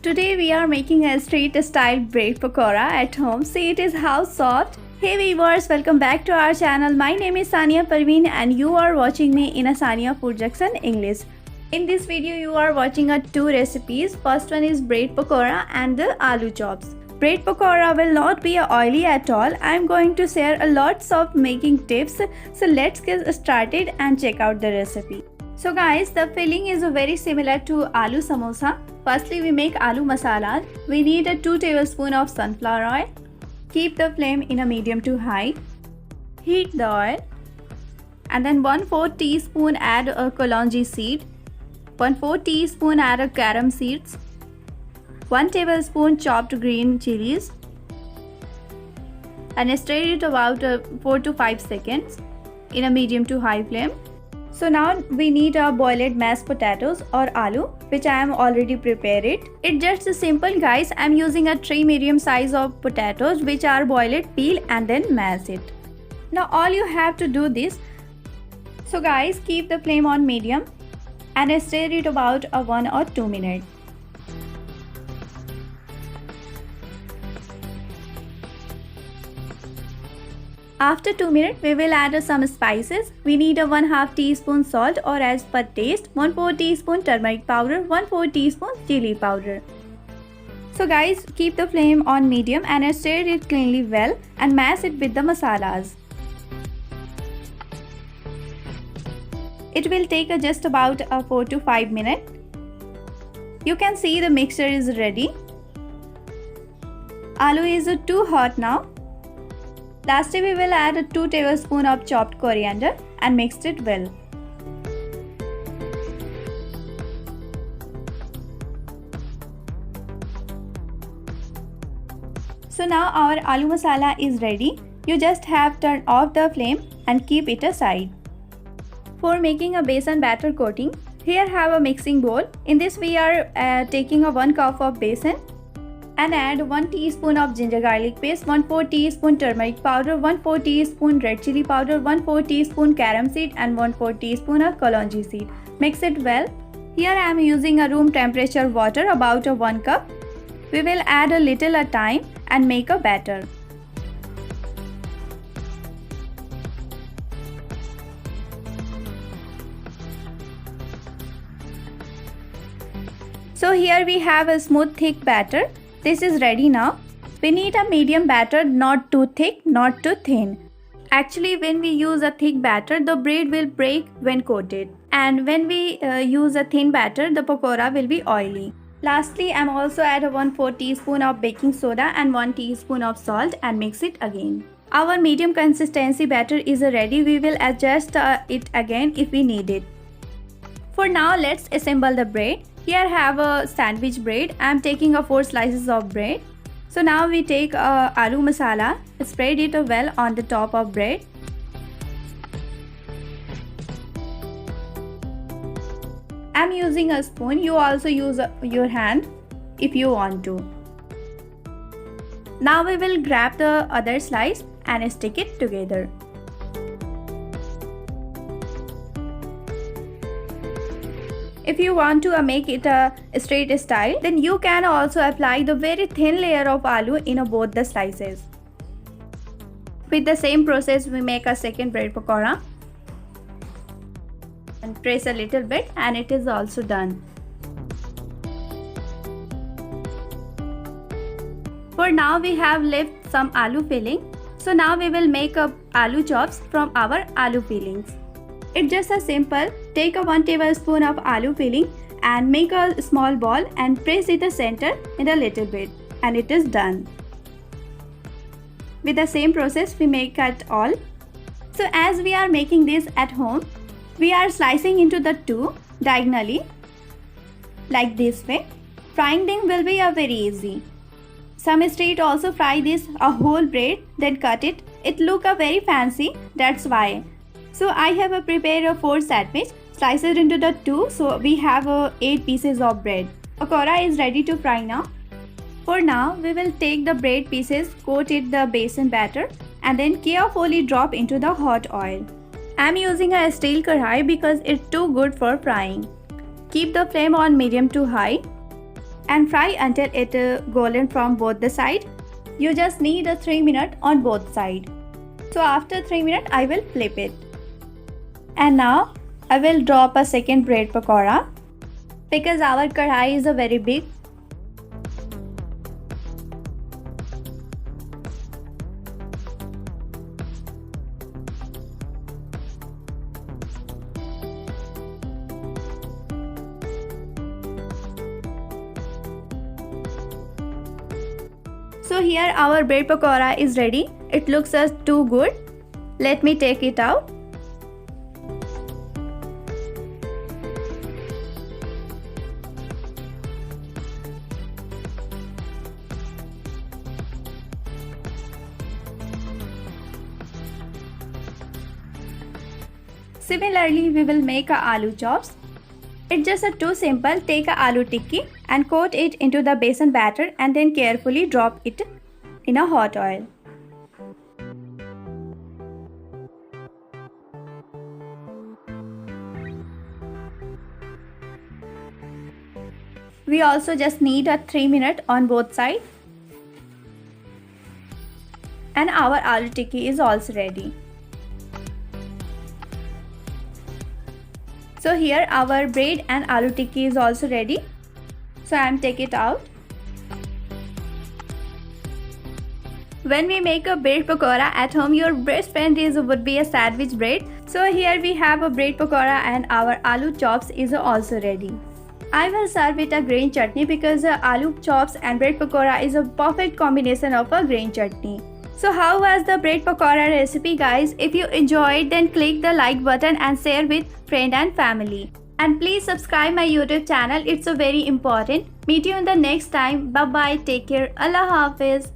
Today we are making a street style bread pakora at home. See it is how soft. Hey viewers, welcome back to our channel. My name is Sania Parveen and you are watching me in a Sania Food Junction English. In this video you are watching two recipes. First one is bread pakora and the aloo chops. Bread pakora will not be oily at all. I am going to share a lots of making tips. So let's get started and check out the recipe. So guys, the filling is very similar to aloo samosa. Firstly, we make aloo masala. We need 2 tablespoons of sunflower oil. Keep the flame in a medium to high. Heat the oil. And then 1/4 teaspoon add a kalonji seed. 1/4 teaspoon add a carom seeds. 1 tablespoon chopped green chilies. And stir it about 4 to 5 seconds in a medium to high flame. So now we need boiled mashed potatoes or aloo, which I am already prepared it. It's just simple guys. I am using 3 medium size of potatoes which are boiled, peel and then mash it. Now all you have to do this. So guys, keep the flame on medium and stir it about 1 or 2 minutes. After 2 minutes, we will add some spices. We need 1/2 teaspoon salt or as per taste, 1/4 teaspoon turmeric powder, 1/4 teaspoon chili powder. So guys, keep the flame on medium and stir it cleanly well and mash it with the masalas. It will take just about 4 to 5 minutes. You can see the mixture is ready. Aloo is too hot now. Lastly, we will add 2 tablespoons of chopped coriander and mix it well. So now our aloo masala is ready. You just have to turn off the flame and keep it aside. For making a besan batter coating, here have a mixing bowl. In this we are taking 1 cup of besan and add 1 teaspoon of ginger garlic paste, 1/4 teaspoon turmeric powder, 1/4 teaspoon red chili powder, 1/4 teaspoon carom seed and 1/4 teaspoon of kalonji seed. Mix it well. Here I am using a room temperature water about 1 cup. We will add a little at a time and make a batter. So here we have a smooth thick batter. This is ready now. We need a medium batter, not too thick, not too thin. Actually, when we use a thick batter, the bread will break when coated. And when we use a thin batter, the pakora will be oily. Lastly, I am also add 1/4 teaspoon of baking soda and 1 teaspoon of salt and mix it again. Our medium consistency batter is ready. We will adjust it again if we need it. For now, let's assemble the bread. Here I have a sandwich bread. I am taking 4 slices of bread. So now we take aloo masala, spread it well on the top of bread. I am using a spoon. You also use your hand if you want to. Now we will grab the other slice and stick it together. If you want to make it a straight style, then you can also apply the very thin layer of aloo in both the slices. With the same process, we make a second bread pakora. And press a little bit and it is also done. For now, we have left some aloo filling. So now we will make aloo chops from our aloo fillings. It's just a simple. Take 1 tablespoon of aloo filling and make a small ball and press it the center in a little bit and it is done. With the same process we make it all. So as we are making this at home, we are slicing into the two diagonally like this way. Frying them will be very easy. Some street also fry this a whole bread then cut it. It look very fancy, that's why. So I have prepared 4 sandwich, slice it into the 2, so we have 8 pieces of bread. Pakora is ready to fry now. For now, we will take the bread pieces, coat it the besan batter and then carefully drop into the hot oil. I am using a steel kadhai because it's too good for frying. Keep the flame on medium to high. and fry until it golden from both the side. You just need a 3 minutes on both sides. So after 3 minutes I will flip it. And now I will drop a second bread pakora because our kadhai is a very big. So here our bread pakora is ready. It looks too good. Let me take it out. Similarly, we will make a aloo chops. It's just too simple. Take a aloo tikki and coat it into the besan batter and then carefully drop it in a hot oil. We also just need a 3 minutes on both sides. And our aloo tikki is also ready. So here our bread and aloo tikki is also ready. So I am taking it out. When we make a bread pakora at home, your best friend would be a sandwich bread. So here we have a bread pakora and our aloo chops is also ready. I will serve it a green chutney because aloo chops and bread pakora is a perfect combination of a green chutney. So how was the bread pakora recipe, guys? If you enjoyed, then click the like button and share with friend and family. And please subscribe my YouTube channel. It's very important. Meet you in the next time. Bye bye. Take care. Allah Hafiz.